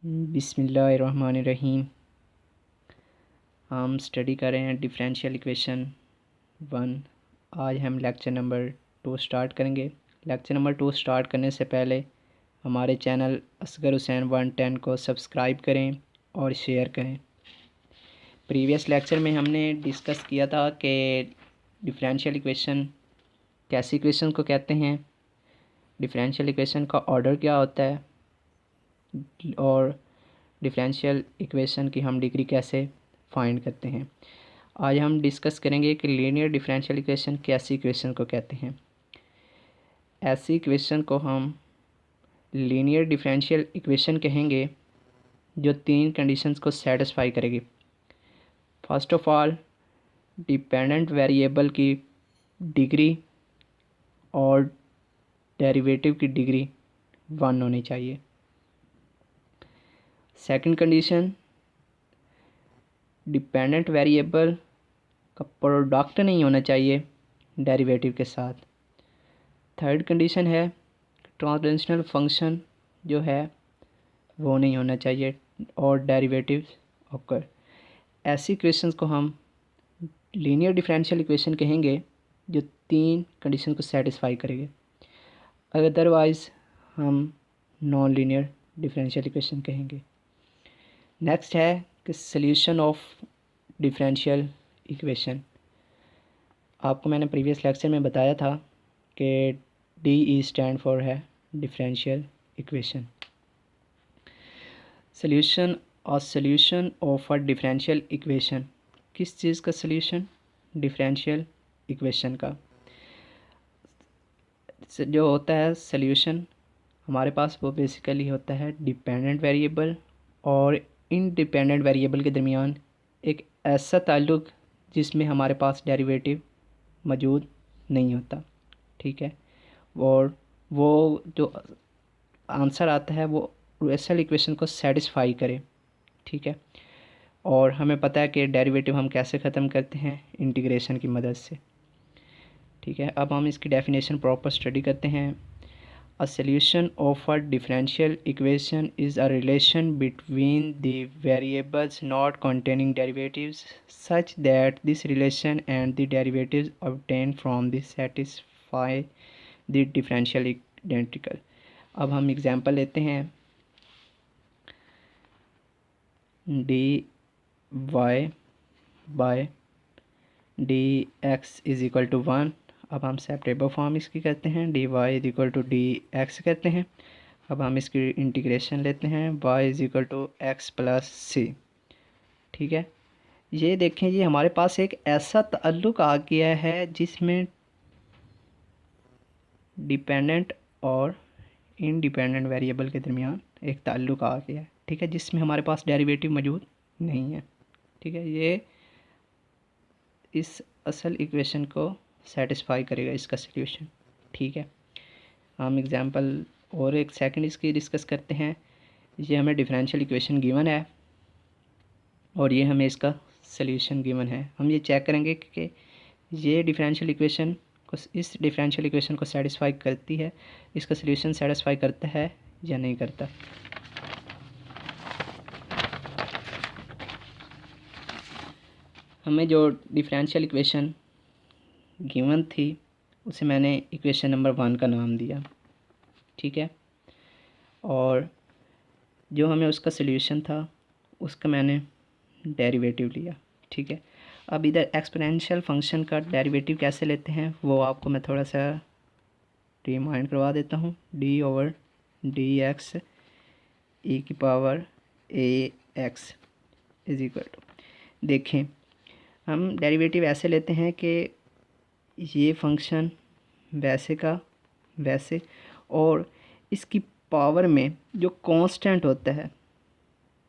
बिस्मिल्लाहिर्रहमानिर्रहीम। हम स्टडी कर रहे हैं डिफरेंशियल इक्वेशन 1। आज हम लेक्चर नंबर 2 स्टार्ट करेंगे। लेक्चर नंबर 2 स्टार्ट करने से पहले हमारे चैनल असगर हुसैन 110 को सब्सक्राइब करें और शेयर करें। प्रीवियस लेक्चर में हमने डिस्कस किया था कि डिफरेंशियल इक्वेशन कैसी इक्वेशन को कहते हैं, डिफरेंशियल इक्वेशन का ऑर्डर क्या होता है और डिफरेंशियल इक्वेशन की हम डिग्री कैसे फाइंड करते हैं। आज हम डिस्कस करेंगे कि लीनियर डिफरेंशियल इक्वेशन कैसी इक्वेशन को कहते हैं। ऐसी इक्वेशन को हम लीनियर डिफरेंशियल इक्वेशन कहेंगे जो 3 कंडीशंस को सेटिस्फाई करेगी। First of all, dependent variable की डिग्री और डेरिवेटिव की डिग्री 1 होनी चाहिए। सेकंड कंडीशन, डिपेंडेंट वेरिएबल का प्रोडक्ट नहीं होना चाहिए डेरिवेटिव के साथ। थर्ड कंडीशन है ट्रांसलेशनल फंक्शन जो है वो नहीं होना चाहिए और डेरिवेटिव ऑकर। ऐसी इक्वेशंस को हम लीनियर डिफरेंशियल इक्वेशन कहेंगे जो 3 कंडीशन को सेटिस्फाई करेंगे। अदरवाइज़ हम नॉन लीनियर डिफरेंशियल इक्वेशन कहेंगे। नेक्स्ट है कि सॉल्यूशन ऑफ डिफरेंशियल इक्वेशन। आपको मैंने प्रीवियस लेक्चर में बताया था कि DE स्टैंड फॉर है डिफरेंशियल इक्वेशन। सॉल्यूशन और solution of a differential equation, किस चीज़ का सॉल्यूशन? डिफरेंशियल इक्वेशन का जो होता है सॉल्यूशन हमारे पास वो बेसिकली होता है डिपेंडेंट वेरिएबल और इंडिपेंडेंट वेरिएबल के दरमियान एक ऐसा ताल्लुक़ जिसमें हमारे पास डेरिवेटिव मौजूद नहीं होता। ठीक है, और वो जो आंसर आता है वो रुएसल इक्वेशन को सेटिस्फाई करे। ठीक है, और हमें पता है कि डेरिवेटिव हम कैसे ख़त्म करते हैं, इंटीग्रेशन की मदद से। ठीक है, अब हम इसकी डेफिनेशन प्रॉपर स्टडी करते हैं। A solution of a differential equation is a relation between the variables not containing derivatives such that this relation and the derivatives obtained from this satisfy the differential identical। अब हम example लेते हैं। dy by dx is equal to 1। अब हम separable form इसकी करते हैं, dy is equal to dx करते हैं। अब हम इसकी इंटीग्रेशन लेते हैं, y is equal to x plus C. ठीक है, ये देखें, ये हमारे पास एक ऐसा ताल्लुक़ आ गया है जिसमें डिपेंडेंट और इंडिपेंडेंट वेरिएबल के दरमियान एक ताल्लुक़ आ गया है। ठीक है, जिसमें हमारे पास डेरिवेटिव मौजूद नहीं है। ठीक है, ये इस असल इक्वेशन को सेटिस्फाई करेगा इसका सॉल्यूशन। ठीक है, हम एग्जांपल और एक सेकंड इसकी डिस्कस करते हैं। ये हमें डिफरेंशियल इक्वेशन गिवन है और ये हमें इसका सॉल्यूशन गिवन है। हम ये चेक करेंगे कि ये डिफरेंशियल इक्वेशन को इस डिफरेंशियल इक्वेशन को सेटिस्फाई करती है, इसका सॉल्यूशन सेटिस्फाई करता है या नहीं करता। हमें जो डिफरेंशियल इक्वेशन गिवन थी उसे मैंने इक्वेशन नंबर 1 का नाम दिया। ठीक है, और जो हमें उसका सॉल्यूशन था उसका मैंने डेरिवेटिव लिया। ठीक है, अब इधर एक्सपोनेंशियल फंक्शन का डेरिवेटिव कैसे लेते हैं वो आपको मैं थोड़ा सा रिमाइंड करवा देता हूँ। d/dx e⁻ax is equal to, देखें हम डेरिवेटिव ऐसे लेते हैं कि ये फंक्शन वैसे का वैसे, और इसकी पावर में जो कांस्टेंट होता है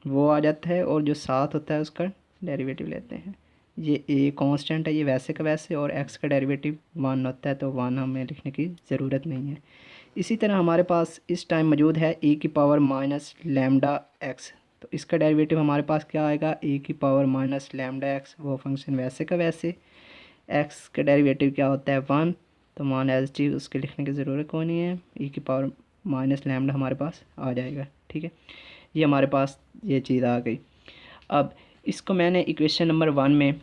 वो आ जाता है और जो साथ होता है उसका डेरिवेटिव लेते हैं। ये a कांस्टेंट है, ये वैसे का वैसे, और x का डेरिवेटिव 1 होता है तो 1 हमें लिखने की ज़रूरत नहीं है। इसी तरह हमारे पास इस टाइम मौजूद है e⁻⁻x, तो इसका डेरिवेटिव हमारे पास क्या आएगा, e⁻⁻x। वो फंक्शन वैसे का वैसे, x का डेरिवेटिव क्या होता है 1, तो मान एज टी उसके लिखने की ज़रूरत कोई नहीं है, e⁻⁻ हमारे पास आ जाएगा। ठीक है, ये हमारे पास ये चीज़ आ गई। अब इसको मैंने इक्वेशन नंबर 1 में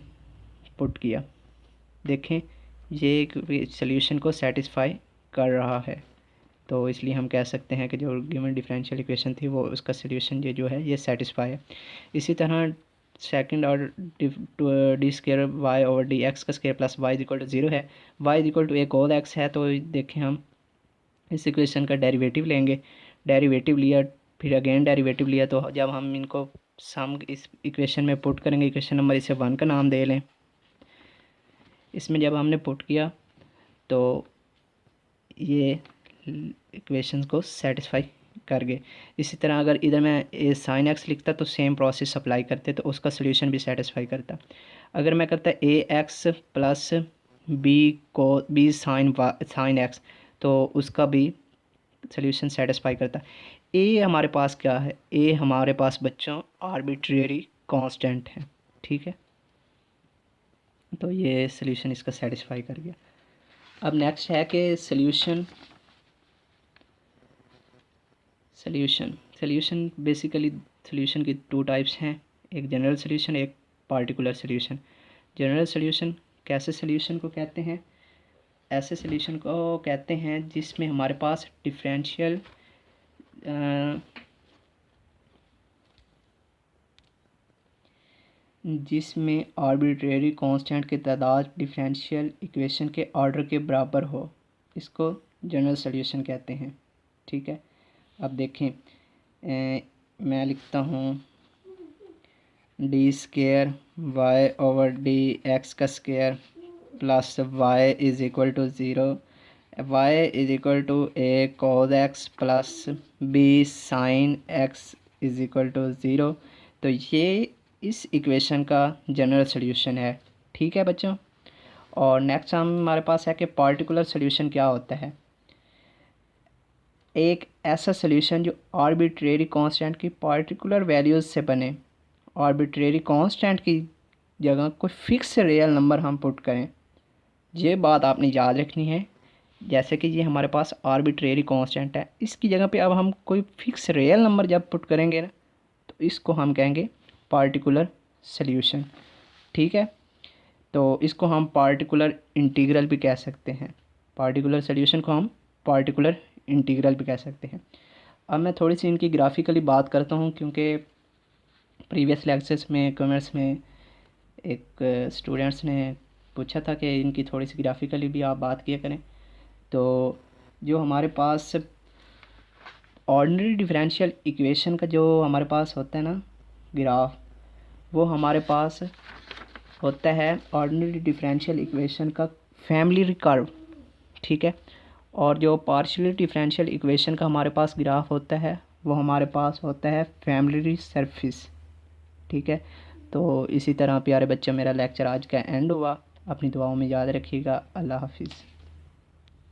पुट किया, देखें ये सोल्यूशन को सेटिस्फाई कर रहा है, तो इसलिए हम कह सकते हैं कि जो गिवन डिफरेंशियल इक्वेशन थी वो उसका सोल्यूशन ये जो है ये सेटिस्फाई है। इसी तरह सेकंड और d square y over d x का square plus y equal to 0 है, वाई इक्वल टू एक और एक्स है, तो देखें हम इस इक्वेशन का डेरिवेटिव लेंगे, डेरिवेटिव लिया, फिर अगेन डेरिवेटिव लिया, तो जब हम इनको सम इस इक्वेशन में पुट करेंगे, इक्वेशन नंबर इसे 1 का नाम दे लें, इसमें जब हमने पुट किया तो ये इक्वेशंस को सेटिस्फाई कर गए। इसी तरह अगर इधर मैं ए साइन एक्स लिखता तो सेम प्रोसेस अप्लाई करते तो उसका सोल्यूशन भी सेटिस्फाई करता। अगर मैं करता A x plus B sine x तो उसका भी सोल्यूशन सेटिस्फाई करता। ए हमारे पास क्या है, ए हमारे पास बच्चों आर्बिट्रेरी कांस्टेंट है, ठीक है, तो ये सोल्यूशन इसका सेटिस्फाई कर गया। अब नेक्स्ट है कि सोल्यूशन बेसिकली सोल्यूशन की 2 टाइप्स हैं, एक जनरल सोल्यूशन, एक पार्टिकुलर सोल्यूशन। जनरल सोल्यूशन कैसे सोल्यूशन को कहते हैं, ऐसे सोल्यूशन को कहते हैं जिसमें हमारे पास डिफरेंशियल जिसमें आर्बिट्रेरी कांस्टेंट की तादाद डिफरेंशियल इक्वेशन के ऑर्डर के बराबर हो, इसको जनरल सोल्यूशन कहते हैं, ठीक है। अब देखें मैं लिखता हूँ d square y over d x का square plus y is equal to 0, y is equal to A cos x plus B sine x is equal to 0। तो ये इस इक्वेशन का जनरल सोल्यूशन है, ठीक है बच्चों। और नेक्स्ट हमारे पास है कि पार्टिकुलर सोल्यूशन क्या होता है, एक ऐसा सोल्यूशन जो आर्बिट्रेरी कांस्टेंट की पार्टिकुलर वैल्यूज़ से बने, आर्बिट्रेरी कांस्टेंट की जगह कोई फिक्स रियल नंबर हम पुट करें, ये बात आपने याद रखनी है। जैसे कि ये हमारे पास आर्बिट्रेरी कांस्टेंट है, इसकी जगह पे अब हम कोई फिक्स रियल नंबर जब पुट करेंगे ना तो इसको हम कहेंगे पार्टिकुलर सोल्यूशन, ठीक है। तो इसको हम पार्टिकुलर इंटीग्रल भी कह सकते हैं, पार्टिकुलर सोल्यूशन को हम पार्टिकुलर इंटीग्रल भी कह सकते हैं। अब मैं थोड़ी सी इनकी ग्राफिकली बात करता हूँ, क्योंकि प्रीवियस लेक्चर्स में कॉमर्स में एक स्टूडेंट्स ने पूछा था कि इनकी थोड़ी सी ग्राफिकली भी आप बात किया करें। तो जो हमारे पास ऑर्डिनरी डिफरेंशियल इक्वेशन का जो हमारे पास होता है ना ग्राफ, वो हमारे पास होता है ऑर्डिनरी डिफरेंशियल इक्वेशन का फैमिली कर्व, ठीक है। और जो पार्शियली डिफरेंशियल इक्वेशन का हमारे पास ग्राफ होता है वो हमारे पास होता है फैमिली सरफेस, ठीक है। तो इसी तरह प्यारे बच्चों मेरा लेक्चर आज का एंड हुआ, अपनी दुआओं में याद रखिएगा। अल्लाह हाफिज़।